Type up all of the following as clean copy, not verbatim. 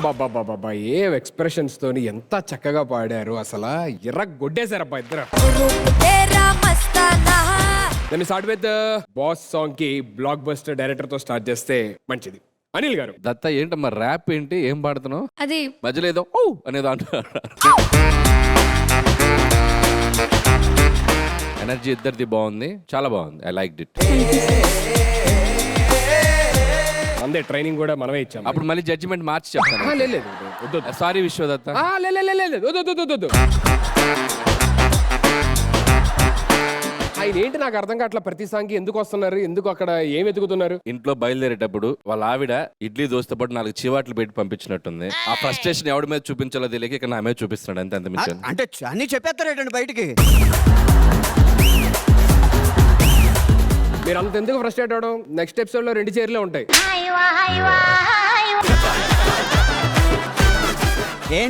బాబా ఏ expressions తోని ఎంత చక్కగా పాడారు అసలు ఎర్రగొట్టేశారబ్బా ఇద్దరు. దాన్ని స్టార్ట్ విత్ బాస్ సాంగ్ కి బ్లాక్ బస్టర్ డైరెక్టర్ తో స్టార్ట్ చేస్తే మంచిది. అనిల్ గారు, దత్త ఏంటమ్మా ర్యాప్ ఏంటి, ఏం పాడుతున్నావు? అది మధ్యలో ఏదో ఓ అనేది అంటారు. ఎనర్జీ ఇద్దరిది బాగుంది, చాలా బాగుంది. I like it. అందే ట్రైనింగ్ కూడా మనమే ఇచ్చాం. అప్పుడు మళ్ళీ జడ్జిమెంట్ మార్చి చెప్తాను. లేదు సారీ విశ్వదత్త. వద్దు. ఆయన ఏంటి నాకు అర్థం కావట్లా, ప్రతి సాంగ్కి ఎందుకు వస్తున్నారు, ఎందుకు అక్కడ ఏం వెతుకుతున్నారు? ఇంట్లో బయలుదేరేటప్పుడు వాళ్ళ ఆవిడ ఇడ్లీ దోశతో పాటు 4 చివాట్లు పెట్టి పంపించినట్టుంది. ఆ ఫ్రస్ట్రేషన్ ఎవడి మీద చూపించాలో తెలియక ఇక్కడ నా మీద చూపిస్తున్నాడు. అంతే, అంత మించి అంటే అన్ని చెప్పేస్తారేటండి బయటికి. మీరు అంత ఎందుకు ఫ్రస్ట్రేట్ అవడం? నెక్స్ట్ ఎపిసోడ్ లో 2 చైర్లే ఉంటాయి.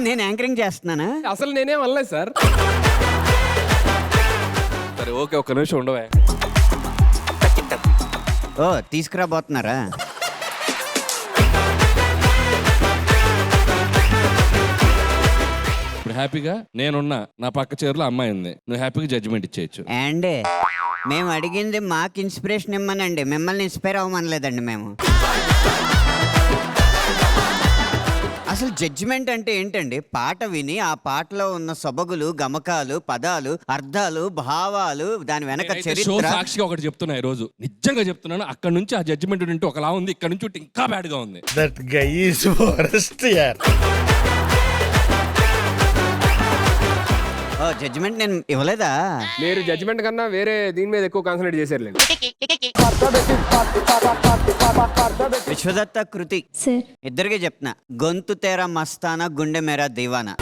నేను యాంకరింగ్ చేస్తున్నానా? అసలు నేనేం అనలేదు సార్. సరే ఓకే, ఒక్క నిమిషం ఉండవే. ఓ తీసుకురాబోతున్నారా? ఇప్పుడు హ్యాపీగా నేనున్నా, నా పక్క చైర్లో అమ్మాయి ఉంది, నువ్వు హ్యాపీగా జడ్జిమెంట్ ఇచ్చేయచ్చు. అండ్ మేము అడిగింది మాకు ఇన్స్పిరేషన్ ఇమ్మనండి, మిమ్మల్ని ఇన్స్పైర్ అవ్వమనలేదండి మేము. అసలు జడ్జిమెంట్ అంటే ఏంటండి? పాట విని ఆ పాటలో ఉన్న సొబగులు, గమకాలు, పదాలు, అర్థాలు, భావాలు, దాని వెనక షో చరిత్ర. సాక్షిగా ఒకటి చెప్తున్నా, ఈ రోజు నిజంగా చెప్తున్నాను. అక్కడ నుంచి ఆ జడ్జిమెంట్ ఉంటే ఒకలా ఉంది, ఇక్కడ నుంచి ఇంకా బ్యాడ్ గా ఉంది. That guy is worst, yaar. ఓ జడ్జిమెంట్ నేను ఇవ్వలేదా? మీరు జడ్జిమెంట్ కన్నా వేరే దీని మీద ఎక్కువ కాన్సన్ట్రేట్ చేశారు. విశ్వదత్త, కృతి సార్ ఇద్దరికి చెప్తున్నా, గొంతు తేరా మస్తానా, గుండె మేరా దీవానా.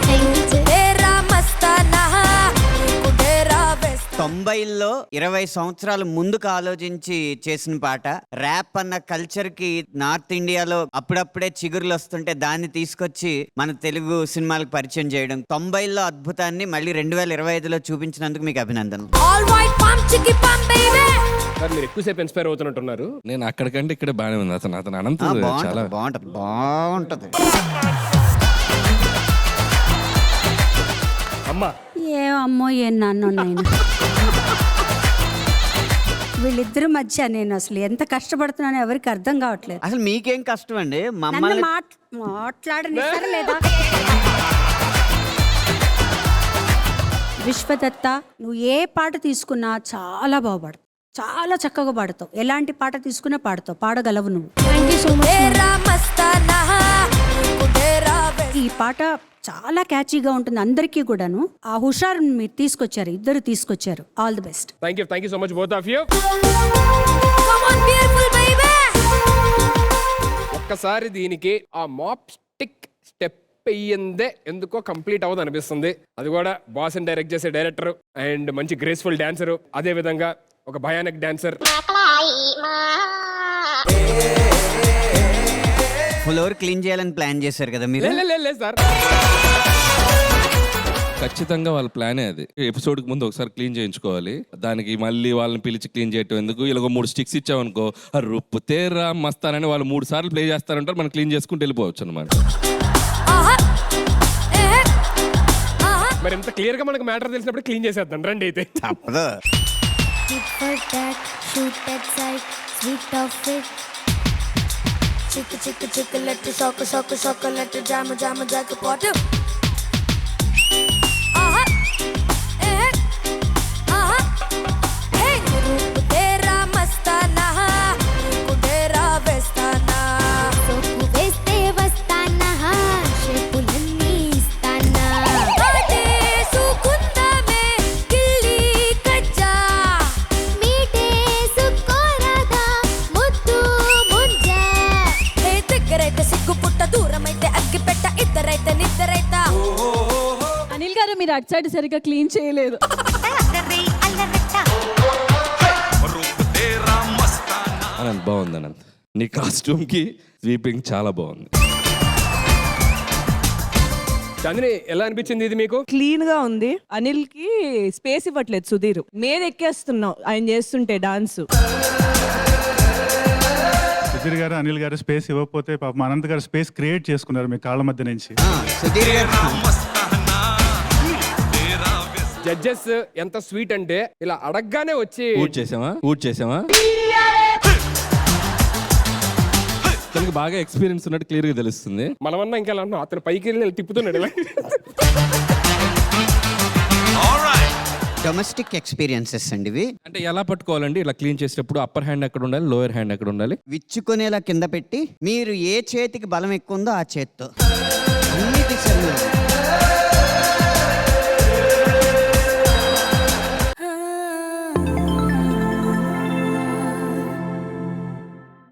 90ల్లో 20 సంవత్సరాల ముందుకు ఆలోచించి చేసిన పాట. ర్యాప్ అన్న కల్చర్ కి నార్త్ ఇండియాలో అప్పుడప్పుడే చిగురులు వస్తుంటే దాన్ని తీసుకొచ్చి మన తెలుగు సినిమాలకు పరిచయం చేయడం. 90ల్లో అద్భుతాన్ని మళ్ళీ 2025లో చూపించినందుకు మీకు అభినందనలు. సార్ మీరు ఎక్కువసేపు ఇన్స్పైర్ అవుతున్నట్టున్నారు. నేను అక్కడికంటే ఇక్కడ బాగానే ఉంది. అతను అనంతం చాలా బాగుంటది. అమ్మా ఏమమ్మో ఏం నాన్నో నాయన, వీళ్ళిద్దరి మధ్య నేను అసలు ఎంత కష్టపడుతున్నానో ఎవరికి అర్థం కావట్లేదు. అసలు మీకేం కష్టం అండి? నన్ను మమ్మల్ని మాట్లాడనిస్తారా లేదా? విశ్వదత్త, నువ్వు ఏ పాట తీసుకున్నా చాలా బాగుపడతావు, చాలా చక్కగా పాడతావు. ఎలాంటి పాట తీసుకున్నా పాడతావు, పాడగలవు నువ్వు. ఈ పాట చాలా క్యాచీగా ఉంటుంది అందరికీ కూడాను. ఆ హుషారు మీరు తీసుకొచ్చారు, ఇద్దరు తీసుకొచ్చారు. All the best. Thank you so much both of you. ఒక్కసారి దీనికి ఆ మాప్ స్టిక్ స్టెప్ అయ్యిందే ఎందుకో కంప్లీట్ అవ్వదు అనిపిస్తుంది. అది కూడా బాస్ అని డైరెక్ట్ చేసే డైరెక్టర్ అండ్ మంచి గ్రేస్ఫుల్ డాన్సర్, అదే విధంగా ఒక భయానక్ డాన్సర్. ఫ్లోర్ క్లీన్ చేయాలని ప్లాన్ చేశారు కదా మీరు? లేదు సార్, ఖచ్చితంగా వాళ్ళ ప్లానే అది. ఎపిసోడ్కి ముందు ఒకసారి క్లీన్ చేయించుకోవాలి. దానికి మళ్ళీ వాళ్ళని పిలిచి క్లీన్ చేయటం ఎందుకు? ఇలా 3 స్టిక్స్ ఇచ్చామనుకో, రుప్పు తేరా మస్తానని వాళ్ళు 3 సార్లు ప్లే చేస్తారంటారు, మనం క్లీన్ చేసుకుంటూ వెళ్ళిపోవచ్చు అనమాట. మరి ఎంత క్లియర్ గా మనకు మ్యాటర్ తెలిసినప్పుడు క్లీన్ చేసేద్దాం రండి. అయితే తప్పదు. చిక్కు చిక్కు చిక్కులెట్టు సోకు సోకు సోకులెట్టు జాము జాము జాకపోటు. అనిల్ గారు, మీరు అటు సైడ్ సరిగ్గా క్లీన్ చేయలేదు. అనంత్ బాగుంది. అనంత్, నీ కాస్ట్యూమ్ కి స్వీపింగ్ చాలా బాగుంది. చంద్ని, ఎలా అనిపించింది ఇది మీకు? క్లీన్ గా ఉంది. అనిల్ కి స్పేస్ ఇవ్వట్లేదు సుధీర్. మీద ఎక్కేస్తున్నావు ఆయన చేస్తుంటే డాన్స్. సుధీర్ గారు అనిల్ గారు స్పేస్ ఇవ్వకపోతే పాపం అనంత్ గారు స్పేస్ క్రియేట్ చేసుకున్నారు మీ కాళ్ళ మధ్య నుంచి. సుధీర్ గారు జడ్జెస్ ఎంత స్వీట్ అంటే ఇలా అడగగానే వచ్చి ఊట్ చేసామా తనకి బాగా ఎక్స్పీరియన్స్ ఉన్నట్టు క్లియర్ గా తెలుస్తుంది. మనమన్నా ఇంకా అలా అన్నాం, అతను పైకి వెళ్ళి తిప్పుతున్నాడు ఇలా. డొమెస్టిక్ ఎక్స్పీరియన్సెస్ అండి ఇవి. అంటే ఎలా పట్టుకోవాలండి ఇట్లా క్లీన్ చేసేటప్పుడు? అప్పర్ హ్యాండ్ ఎక్కడ ఉండాలి, లోయర్ హ్యాండ్ ఎక్కడ ఉండాలి? విచ్చుకునేలా కింద పెట్టి మీరు ఏ చేతికి బలం ఎక్కువ ఉందో ఆ చేత్తో అన్ని దిశల్లో